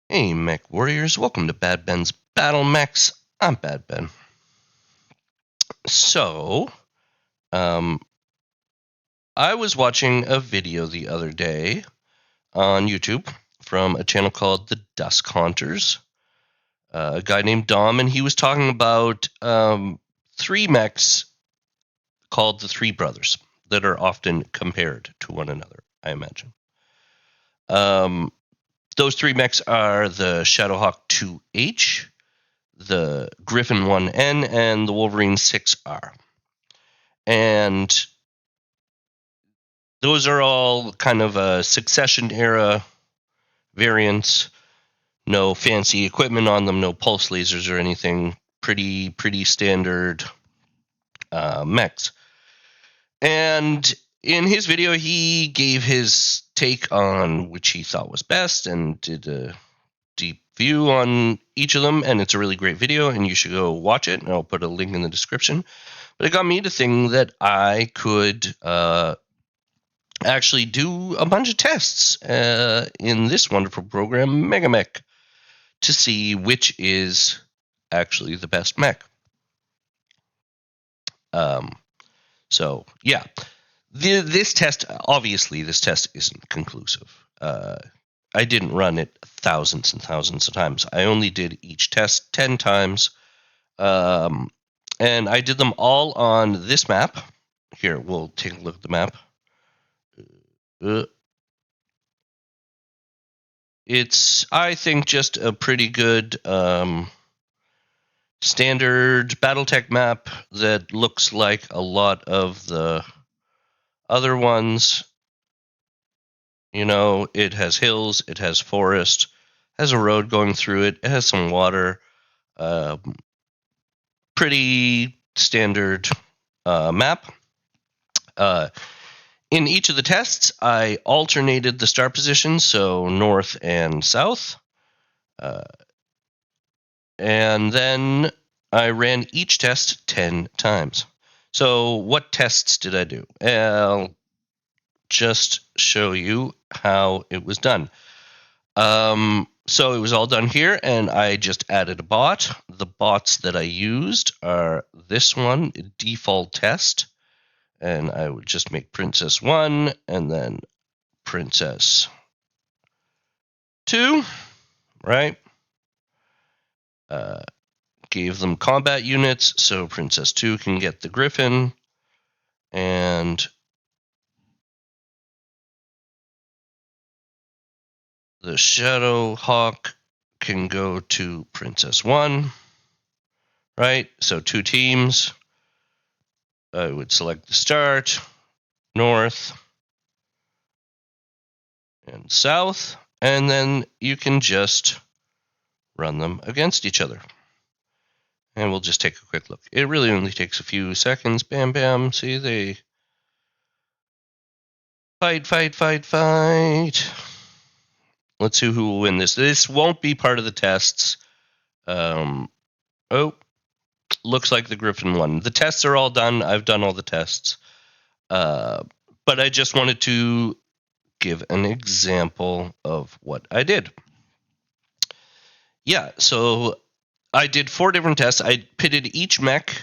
Hey, Mech Warriors, welcome to Bad Ben's Battle Mechs. I'm Bad Ben. So, um, I was watching a video the other day on YouTube from a channel called The Dusk Haunters, a guy named Dom, and he was talking about three mechs called the Three Brothers that are often compared to one another, I imagine. Those three mechs are the Shadowhawk 2H, the Griffin 1N, and the Wolverine 6R. And those are all kind of a Succession era variants. No fancy equipment on them, no pulse lasers or anything. Pretty standard mechs. And in his video, he gave his take on which he thought was best and did a deep view on each of them. And it's a really great video, and you should go watch it. And I'll put a link in the description. But it got me to think that I could actually do a bunch of tests in this wonderful program, MegaMek, to see which is actually the best mech. So, yeah. This test isn't conclusive. I didn't run it thousands and thousands of times. I only did each test 10 times. And I did them all on this map. Here, we'll take a look at the map. It's, I think, just a pretty good standard Battletech map that looks like a lot of the other ones. You know, it has hills, it has forest, has a road going through it, it has some water. Pretty standard map. In each of the tests, I alternated the start positions, so north and south. And then I ran each test 10 times. So what tests did I do? I'll just show you how it was done. So it was all done here, and I just added a bot. The bots that I used are this one, default test, and I would just make Princess 1 and then Princess 2, right? Gave them combat units, so Princess 2 can get the Griffin, and the Shadowhawk can go to Princess 1, right? So 2 teams. I would select the start, north, and south, and then you can just run them against each other. And we'll just take a quick look. It really only takes a few seconds. Bam, bam. See, they fight. Let's see who will win this. This won't be part of the tests. Looks like the Griffin won. The tests are all done. I've done all the tests. But I just wanted to give an example of what I did. Yeah, so I did 4 different tests. I pitted each mech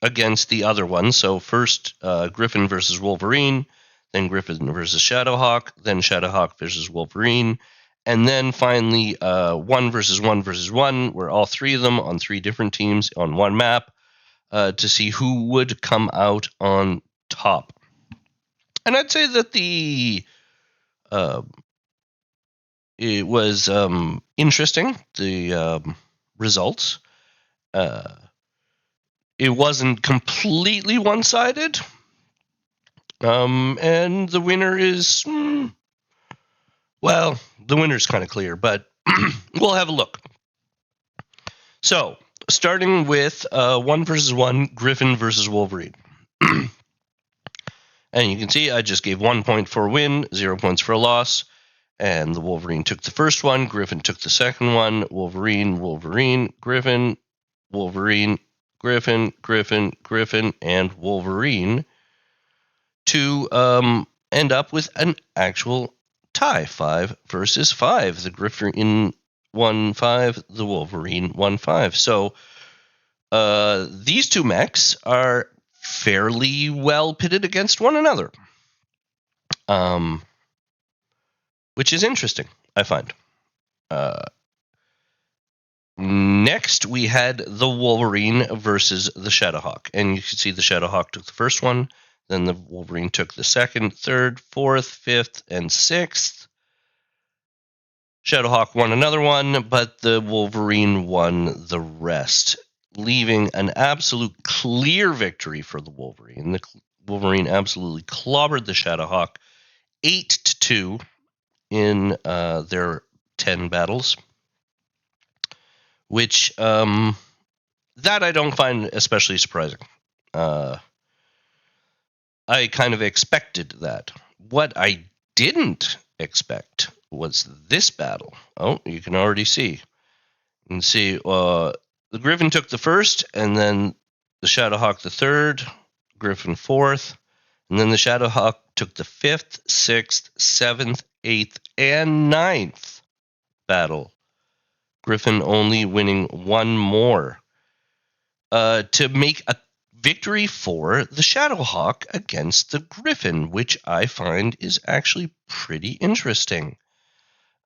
against the other one. So first Griffin versus Wolverine, then Griffin versus Shadowhawk, then Shadowhawk versus Wolverine, and then finally 1 versus 1 versus 1, where all 3 of them on 3 different teams on one map to see who would come out on top. And I'd say that it was interesting, the results. It wasn't completely one-sided. And the winner is, well, the winner's kind of clear, but we'll have a look. So, starting with 1 versus 1, Griffin versus Wolverine. And you can see I just gave 1 point for a win, 0 points for a loss. And the Wolverine took the first one, Griffin took the second one, Wolverine, Griffin, Wolverine, Griffin, and Wolverine to end up with an actual tie, 5 versus 5. The Griffin won 5. The Wolverine won 5. So these two mechs are fairly well pitted against one another, which is interesting, I find. Next, we had the Wolverine versus the Shadowhawk. And you can see the Shadowhawk took the first one, then the Wolverine took the second, third, fourth, fifth, and sixth. Shadowhawk won another one, but the Wolverine won the rest, leaving an absolute clear victory for the Wolverine. The Wolverine absolutely clobbered the Shadowhawk 8-2 in their 10 battles, which that I don't find especially surprising. I kind of expected that. What I didn't expect was this battle. Oh, you can already see. You can see the Griffin took the first, and then the Shadowhawk the third, Griffin fourth, and then the Shadowhawk took the fifth, sixth, seventh, eighth, and ninth battle. Griffin only winning one more to make a victory for the Shadowhawk against the Griffin, which I find is actually pretty interesting.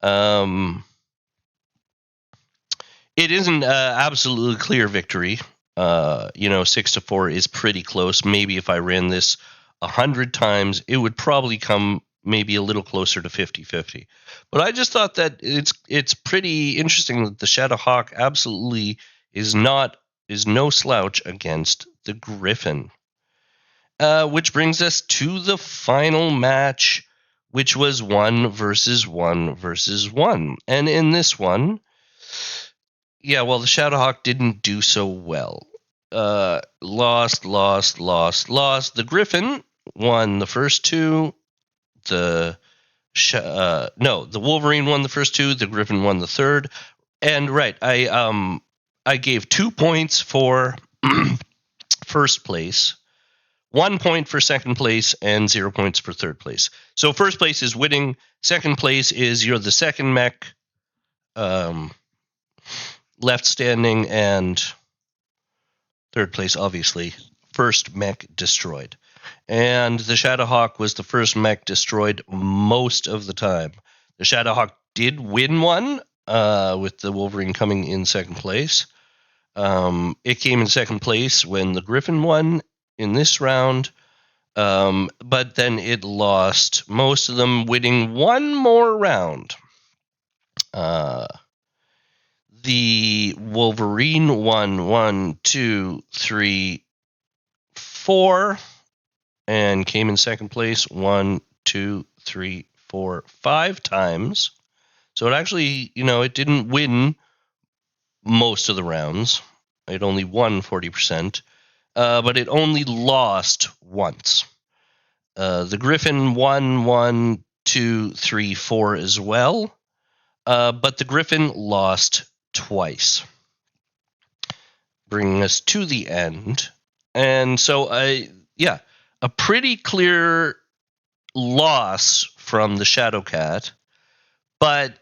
It isn't an absolutely clear victory. 6-4 is pretty close. Maybe if I ran this 100 times, it would probably come maybe a little closer to 50-50. But I just thought that it's pretty interesting that the Shadowhawk absolutely is no slouch against the Griffin. Which brings us to the final match, which was 1 versus 1 versus 1. And in this one, the Shadowhawk didn't do so well. Lost. The Griffin won the first two. The Wolverine won the first two. The Griffin won the third. And I gave 2 points for first place, 1 point for second place, and 0 points for third place. So first place is winning. Second place is you're the second mech left standing, and third place, obviously, first mech destroyed. And the Shadowhawk was the first mech destroyed most of the time. The Shadowhawk did win one, with the Wolverine coming in second place. It came in second place when the Griffin won in this round, but then it lost, most of them winning one more round. The Wolverine won 1, 2, 3, 4, and came in second place 1, 2, 3, 4, 5 times. So it actually, it didn't win most of the rounds. It only won 40%, but it only lost once. The Griffin won 1, 2, 3, 4 as well, but the Griffin lost twice, bringing us to the end. And so, a pretty clear loss from the Shadowcat, but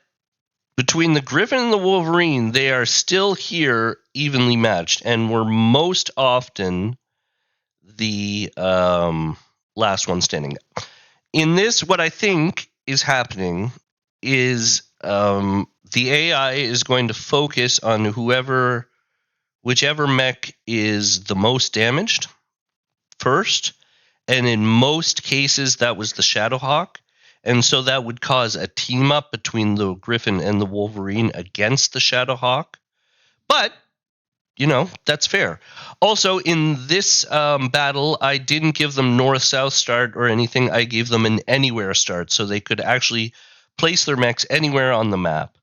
between the Griffin and the Wolverine, they are still here evenly matched, and were most often the last one standing. In this, what I think is happening is the AI is going to focus on whichever mech is the most damaged first, and in most cases that was the Shadowhawk. And so that would cause a team up between the Griffin and the Wolverine against the Shadowhawk. But, that's fair. Also, in this battle, I didn't give them north-south start or anything. I gave them an anywhere start, so they could actually place their mechs anywhere on the map.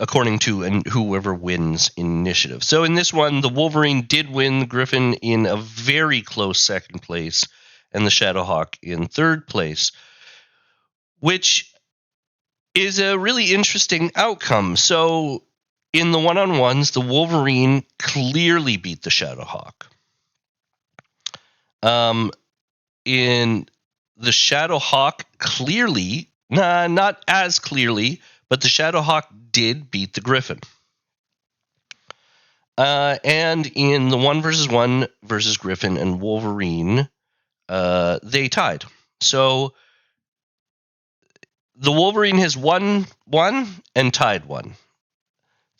According to whoever wins initiative. So in this one, the Wolverine did win, the Griffin in a very close second place, and the Shadowhawk in third place, which is a really interesting outcome. So in the one-on-ones, the Wolverine clearly beat the Shadowhawk. In the Shadowhawk clearly, not as clearly, but the Shadowhawk did beat the Griffin. And in the 1-1 versus Griffin and Wolverine, they tied. So the Wolverine has won one and tied one.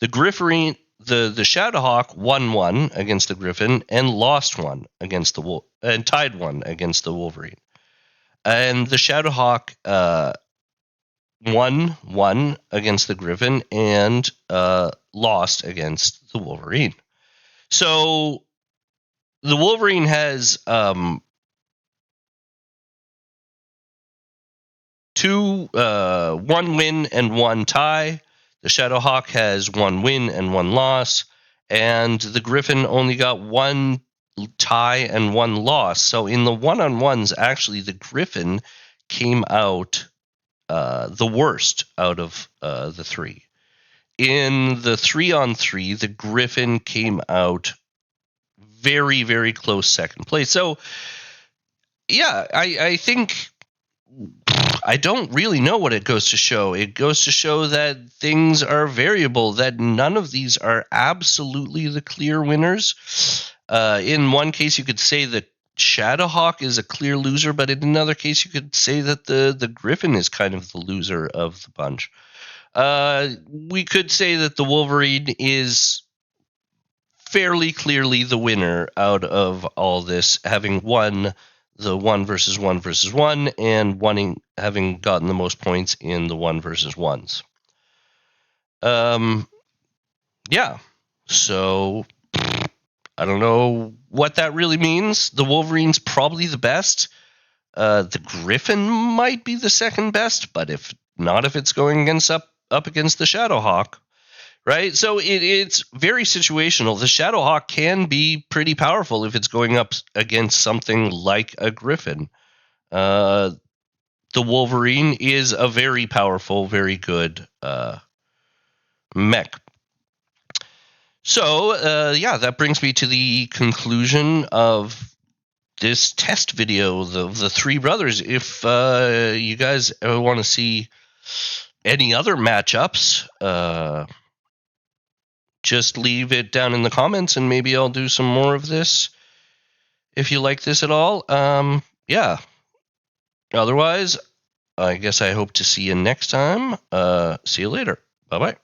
The Griffin, the Shadowhawk won one against the Griffin and lost one against the and tied one against the Wolverine. And the Shadowhawk won one against the Griffin and lost against the Wolverine. So the Wolverine has one win and one tie. The Shadowhawk has one win and one loss. And the Griffin only got one tie and one loss. So in the one-on-ones, actually, the Griffin came out the worst out of the three. In the 3-on-3, the Griffin came out very, very close second place. So, yeah, I think I don't really know what it goes to show. It goes to show that things are variable, that none of these are absolutely the clear winners. In one case, you could say that Shadowhawk is a clear loser, but in another case, you could say that the Griffin is kind of the loser of the bunch. We could say that the Wolverine is fairly clearly the winner out of all this, having won the 1-1 and having gotten the most points in the 1-1s. Yeah. So I don't know what that really means. The Wolverine's probably the best. The Griffin might be the second best, but if it's going against up against the Shadowhawk, right? So it's very situational. The Shadowhawk can be pretty powerful if it's going up against something like a Griffin. The Wolverine is a very powerful, very good mech. So, that brings me to the conclusion of this test video of the three brothers. If you guys want to see any other matchups, just leave it down in the comments and maybe I'll do some more of this if you like this at all. Yeah. Otherwise, I guess I hope to see you next time. See you later. Bye-bye.